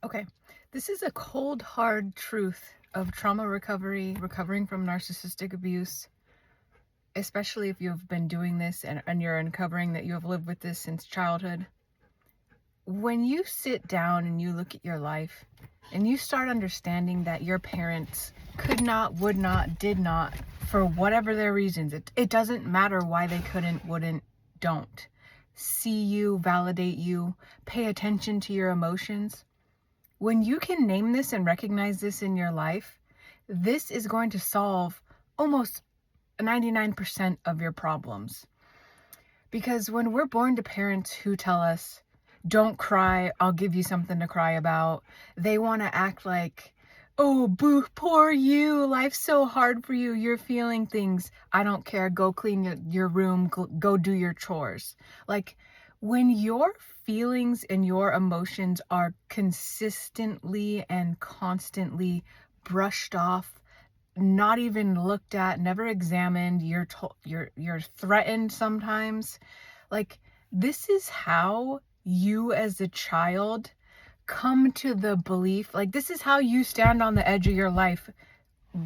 Okay, this is a cold, hard truth of trauma recovery, recovering from narcissistic abuse, especially if you've been doing this and you're uncovering that you have lived with this since childhood. When you sit down and you look at your life and you start understanding that your parents could not, would not, did not, for whatever their reasons, it doesn't matter why they couldn't, wouldn't, don't see you, validate you, pay attention to your emotions. When you can name this and recognize this in your life, this is going to solve almost 99% of your problems. Because when we're born to parents who tell us, don't cry, I'll give you something to cry about, they want to act like, oh, boo, poor you, life's so hard for you, you're feeling things, I don't care, go clean your room, go do your chores. Like, when your feelings and your emotions are consistently and constantly brushed off, not even looked at, never examined, you're threatened sometimes. Like, this is how you as a child come to the belief, like, this is how you stand on the edge of your life,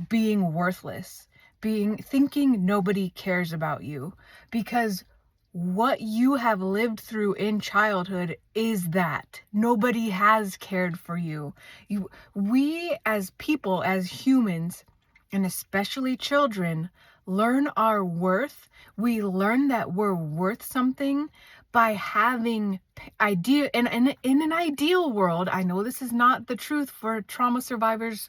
being worthless, thinking nobody cares about you, because what you have lived through in childhood is that nobody has cared for you. We as people, as humans, and especially children, learn our worth. We learn that we're worth something by having idea in an ideal world. I know this is not the truth for trauma survivors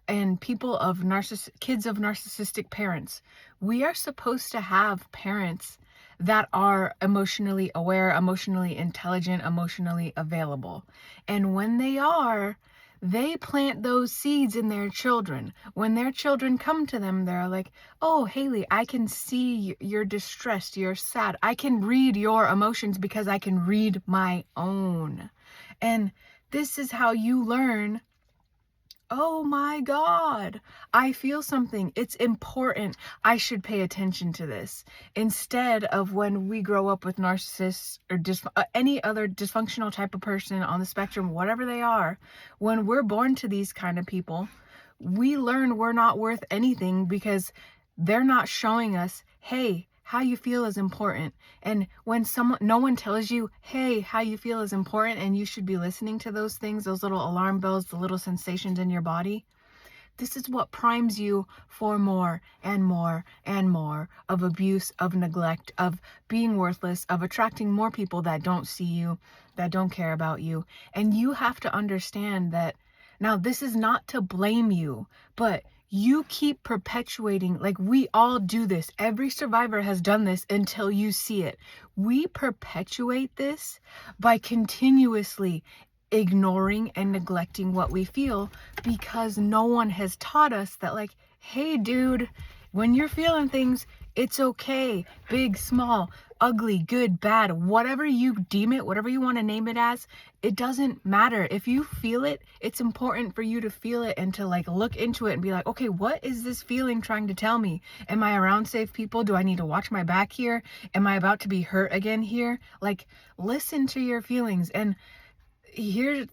and kids of narcissistic parents. We are supposed to have parents that are emotionally aware, emotionally intelligent, emotionally available. And when they are, they plant those seeds in their children. When their children come to them, they're like, oh, Haley, I can see you're distressed, you're sad. I can read your emotions because I can read my own. And this is how you learn, oh my God, I feel something. It's important. I should pay attention to this. Instead of when we grow up with narcissists or any other dysfunctional type of person on the spectrum, whatever they are, when we're born to these kind of people, we learn we're not worth anything because they're not showing us, hey, how you feel is important. And when no one tells you, hey, how you feel is important, and you should be listening to those things, those little alarm bells, the little sensations in your body, this is what primes you for more and more and more of abuse, of neglect, of being worthless, of attracting more people that don't see you, that don't care about you. And you have to understand that now this is not to blame you, but you keep perpetuating, like we all do this. Every survivor has done this until you see it. We perpetuate this by continuously ignoring and neglecting what we feel because no one has taught us that, like, hey, dude, when you're feeling things, it's okay. Big, small, ugly, good, bad, whatever you deem it, whatever you want to name it as, it doesn't matter. If you feel it, it's important for you to feel it and to like look into it and be like, okay, what is this feeling trying to tell me? Am I around safe people? Do I need to watch my back here? Am I about to be hurt again here? Like, listen to your feelings. And here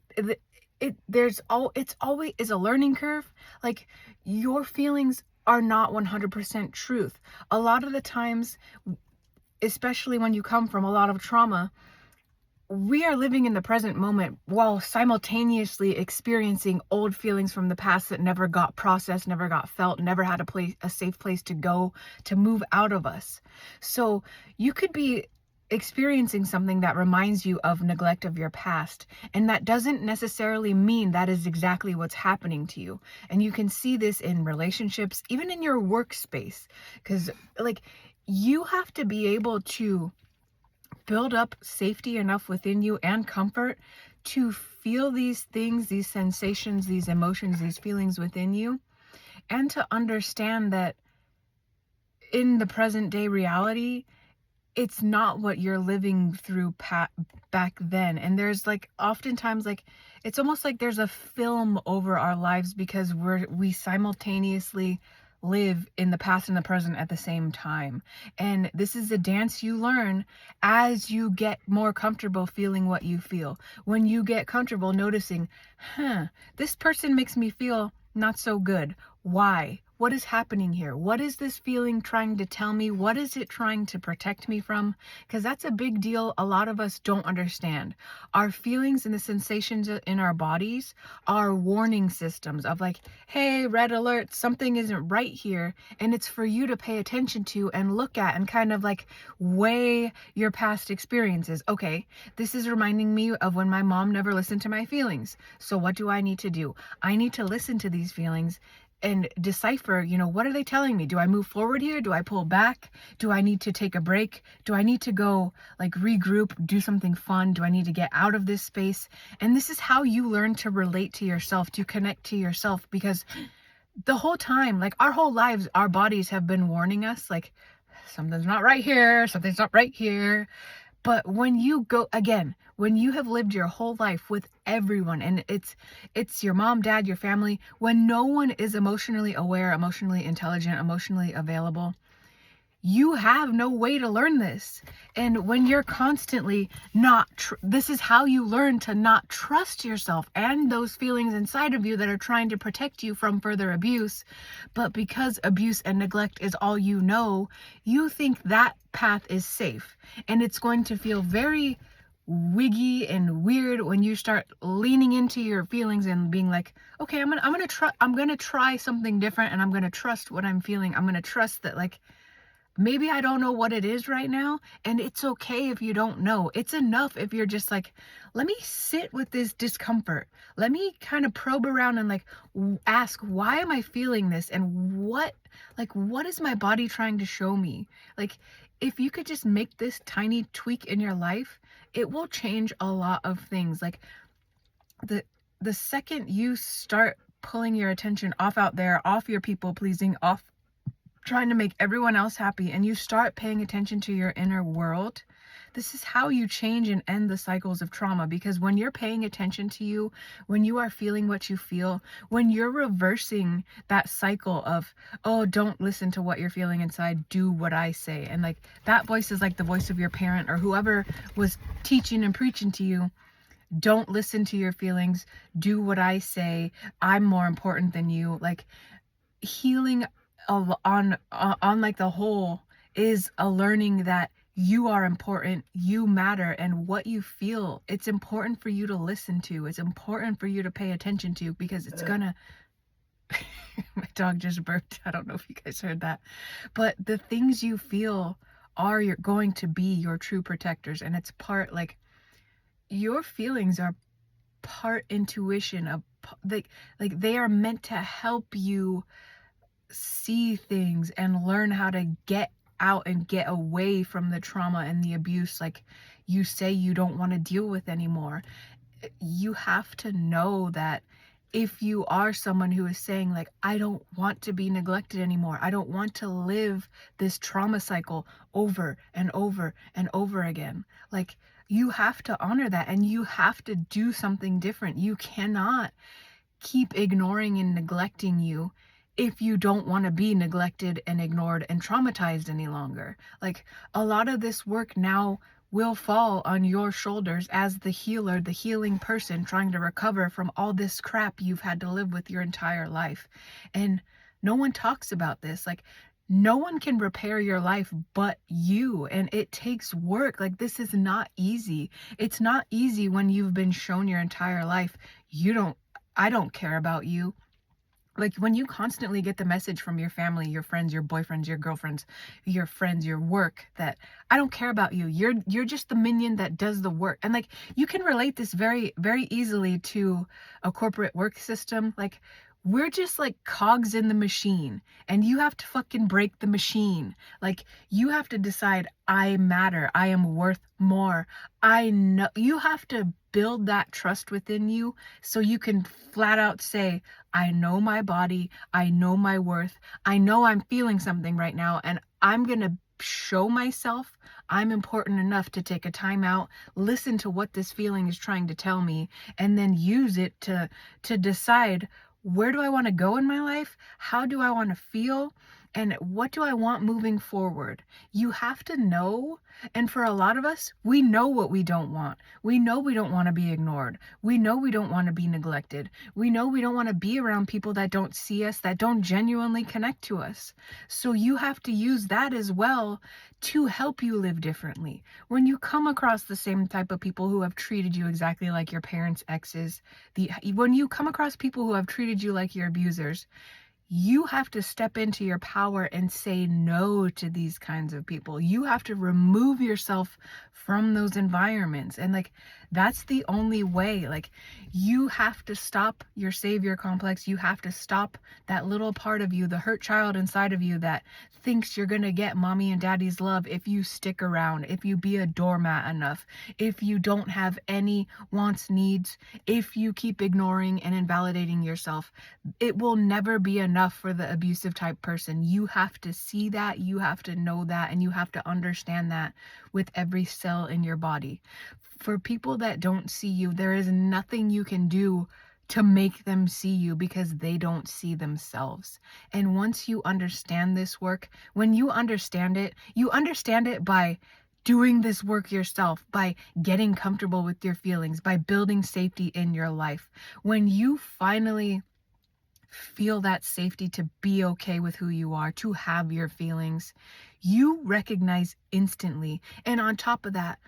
it's always is a learning curve. Like, your feelings are not 100% truth. A lot of the times, especially when you come from a lot of trauma, we are living in the present moment while simultaneously experiencing old feelings from the past that never got processed, never got felt, never had a safe place to go, to move out of us. So you could be experiencing something that reminds you of neglect of your past, and that doesn't necessarily mean that is exactly what's happening to you. And you can see this in relationships, even in your workspace, because like, you have to be able to build up safety enough within you and comfort to feel these things, these sensations, these emotions, these feelings within you, and to understand that in the present day reality, it's not what you're living through back then. And there's like oftentimes, like, it's almost like there's a film over our lives because we simultaneously live in the past and the present at the same time. And this is a dance you learn as you get more comfortable feeling what you feel. When you get comfortable noticing, this person makes me feel not so good. Why? What is happening here? What is this feeling trying to tell me? What is it trying to protect me from? Because that's a big deal a lot of us don't understand. Our feelings and the sensations in our bodies are warning systems of like, hey, red alert, something isn't right here. And it's for you to pay attention to and look at and kind of like weigh your past experiences. Okay, this is reminding me of when my mom never listened to my feelings. So what do I need to do? I need to listen to these feelings and decipher, what are they telling me? Do I move forward here? Do I pull back? Do I need to take a break? Do I need to go like regroup, do something fun? Do I need to get out of this space? And this is how you learn to relate to yourself, to connect to yourself, because the whole time, like our whole lives, our bodies have been warning us like something's not right here, something's not right here. But when you go, again, when you have lived your whole life with everyone, and it's your mom, dad, your family, when no one is emotionally aware, emotionally intelligent, emotionally available, you have no way to learn this. And when you're constantly this is how you learn to not trust yourself and those feelings inside of you that are trying to protect you from further abuse. But because abuse and neglect is all you know, you think that path is safe. And it's going to feel very wiggy and weird when you start leaning into your feelings and being like, okay, I'm gonna try something different, and I'm gonna trust what I'm feeling. I'm gonna trust that, like, maybe I don't know what it is right now, and it's okay if you don't know. It's enough if you're just like, let me sit with this discomfort. Let me kind of probe around and like ask, why am I feeling this? And what is my body trying to show me? Like, if you could just make this tiny tweak in your life, it will change a lot of things. Like the second you start pulling your attention off out there, off your people pleasing, off trying to make everyone else happy, and you start paying attention to your inner world, this is how you change and end the cycles of trauma. Because when you're paying attention to you, when you are feeling what you feel, when you're reversing that cycle of, oh, don't listen to what you're feeling inside, do what I say. And like that voice is like the voice of your parent or whoever was teaching and preaching to you. Don't listen to your feelings, do what I say, I'm more important than you. Like, healing on like the whole is a learning that you are important, you matter, and what you feel, it's important for you to listen to, it's important for you to pay attention to, because it's gonna my dog just burped. I don't know if you guys heard that, but the things you feel are going to be your true protectors. And it's part, like, your feelings are part intuition, of like they are meant to help you see things and learn how to get out and get away from the trauma and the abuse, like you say you don't want to deal with anymore. You have to know that if you are someone who is saying, like, I don't want to be neglected anymore, I don't want to live this trauma cycle over and over and over again, like, you have to honor that and you have to do something different. You cannot keep ignoring and neglecting you if you don't want to be neglected and ignored and traumatized any longer. Like, a lot of this work now will fall on your shoulders as the healer, the healing person trying to recover from all this crap you've had to live with your entire life. And no one talks about this. Like, no one can repair your life but you, and it takes work. Like, this is not easy. It's not easy when you've been shown your entire life, I don't care about you. Like, when you constantly get the message from your family, your friends, your boyfriends, your girlfriends, your friends, your work, that I don't care about you, you're just the minion that does the work. And like, you can relate this very, very easily to a corporate work system. Like, we're just like cogs in the machine, and you have to fucking break the machine. Like, you have to decide, I matter, I am worth more. I know you have to build that trust within you so you can flat out say, I know my body, I know my worth, I know I'm feeling something right now, and I'm gonna show myself I'm important enough to take a time out, listen to what this feeling is trying to tell me, and then use it to decide where do I want to go in my life? How do I want to feel? And what do I want moving forward? You have to know. And for a lot of us, we know what we don't want. We know we don't want to be ignored. We know we don't want to be neglected. We know we don't want to be around people that don't see us, that don't genuinely connect to us. So you have to use that as well to help you live differently. When you come across the same type of people who have treated you exactly like your parents' exes, when you come across people who have treated you like your abusers, you have to step into your power and say no to these kinds of people. You have to remove yourself from those environments. And like, that's the only way. Like, you have to stop your savior complex. You have to stop that little part of you, the hurt child inside of you that thinks you're going to get mommy and daddy's love if you stick around, if you be a doormat enough, if you don't have any wants, needs, if you keep ignoring and invalidating yourself. It will never be enough for the abusive type person. You have to see that, you have to know that, and you have to understand that with every cell in your body. For people that don't see you, there is nothing you can do to make them see you because they don't see themselves. And once you understand this work, when you understand it by doing this work yourself, by getting comfortable with your feelings, by building safety in your life. When you finally feel that safety to be okay with who you are, to have your feelings, you recognize instantly. And on top of that,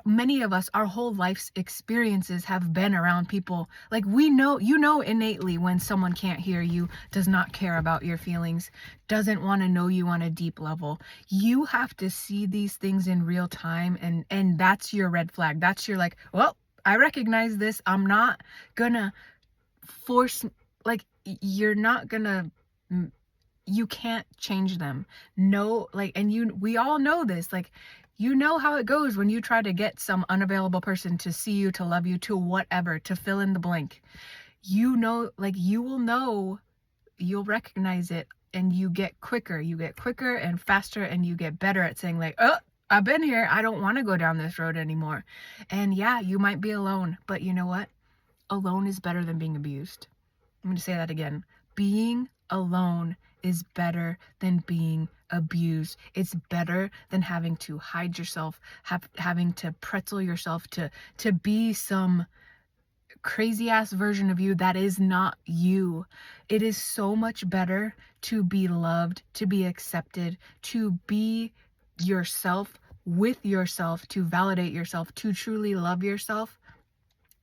many of us, our whole life's experiences have been around people. Like, we know, you know innately when someone can't hear you, does not care about your feelings, doesn't want to know you on a deep level. You have to see these things in real time, and that's your red flag. That's your, like, well, I recognize this. I'm not gonna force, like, you're not gonna, you can't change them. No, like, and we all know this, like, you know how it goes when you try to get some unavailable person to see you, to love you, to whatever, to fill in the blank. You know, like, you will know, you'll recognize it, and you get quicker and faster, and you get better at saying, like, oh, I've been here, I don't want to go down this road anymore. And yeah, you might be alone, but you know what? Alone is better than being abused. I'm going to say that again. Being alone is better than being abused. It's better than having to hide yourself, having to pretzel yourself to be some crazy ass version of you that is not you. It is so much better to be loved, to be accepted, to be yourself with yourself, to validate yourself, to truly love yourself.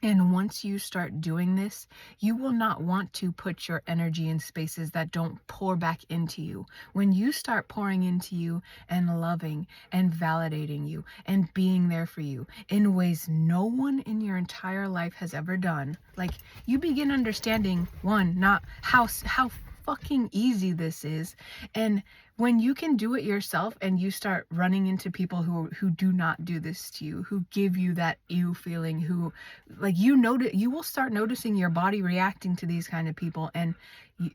And once you start doing this, you will not want to put your energy in spaces that don't pour back into you. When you start pouring into you and loving and validating you and being there for you in ways no one in your entire life has ever done, like, you begin understanding, one, not how fucking easy this is. And when you can do it yourself and you start running into people who do not do this to you, who give you that ew feeling, who, like, you will start noticing your body reacting to these kind of people, and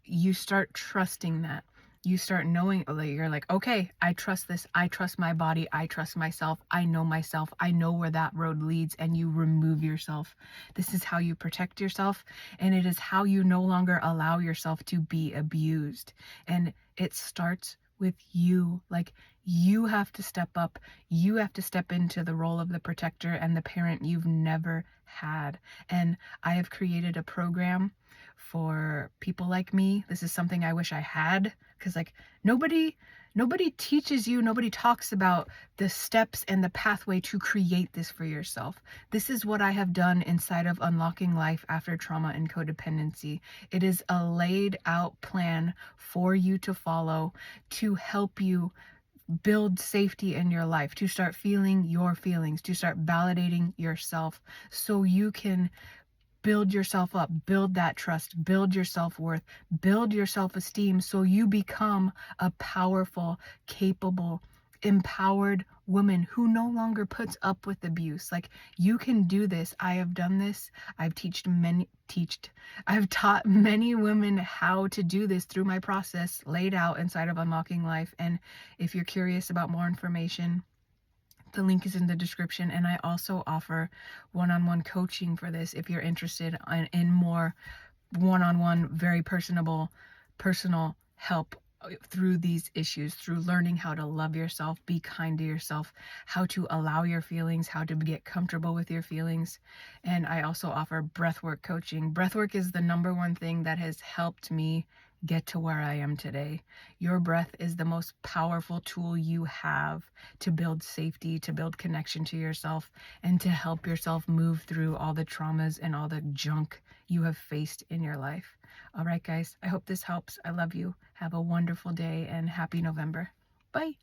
you start trusting that. You start knowing, like, you're like, okay, I trust this. I trust my body. I trust myself. I know myself. I know where that road leads. And you remove yourself. This is how you protect yourself. And it is how you no longer allow yourself to be abused. And it starts with you. Like, you have to step up. You have to step into the role of the protector and the parent you've never had. And I have created a program for people like me. This is something I wish I had, because, like, nobody teaches you, nobody talks about the steps and the pathway to create this for yourself. This is what I have done inside of Unlocking Life After Trauma and Codependency. It is a laid out plan for you to follow, to help you build safety in your life, to start feeling your feelings, to start validating yourself, so you can build yourself up, build that trust, build your self-worth, build your self-esteem, so you become a powerful, capable, empowered woman who no longer puts up with abuse. Like, you can do this. I have done this. I've taught many women how to do this through my process laid out inside of Unlocking Life. And if you're curious about more information, the link is in the description. And I also offer one-on-one coaching for this if you're interested in more one-on-one, very personal help through these issues, through learning how to love yourself, be kind to yourself, how to allow your feelings, how to get comfortable with your feelings. And I also offer breathwork coaching. Breathwork is the number one thing that has helped me get to where I am today. Your breath is the most powerful tool you have to build safety, to build connection to yourself, and to help yourself move through all the traumas and all the junk you have faced in your life. All right, guys, I hope this helps. I love you. Have a wonderful day and happy November. Bye.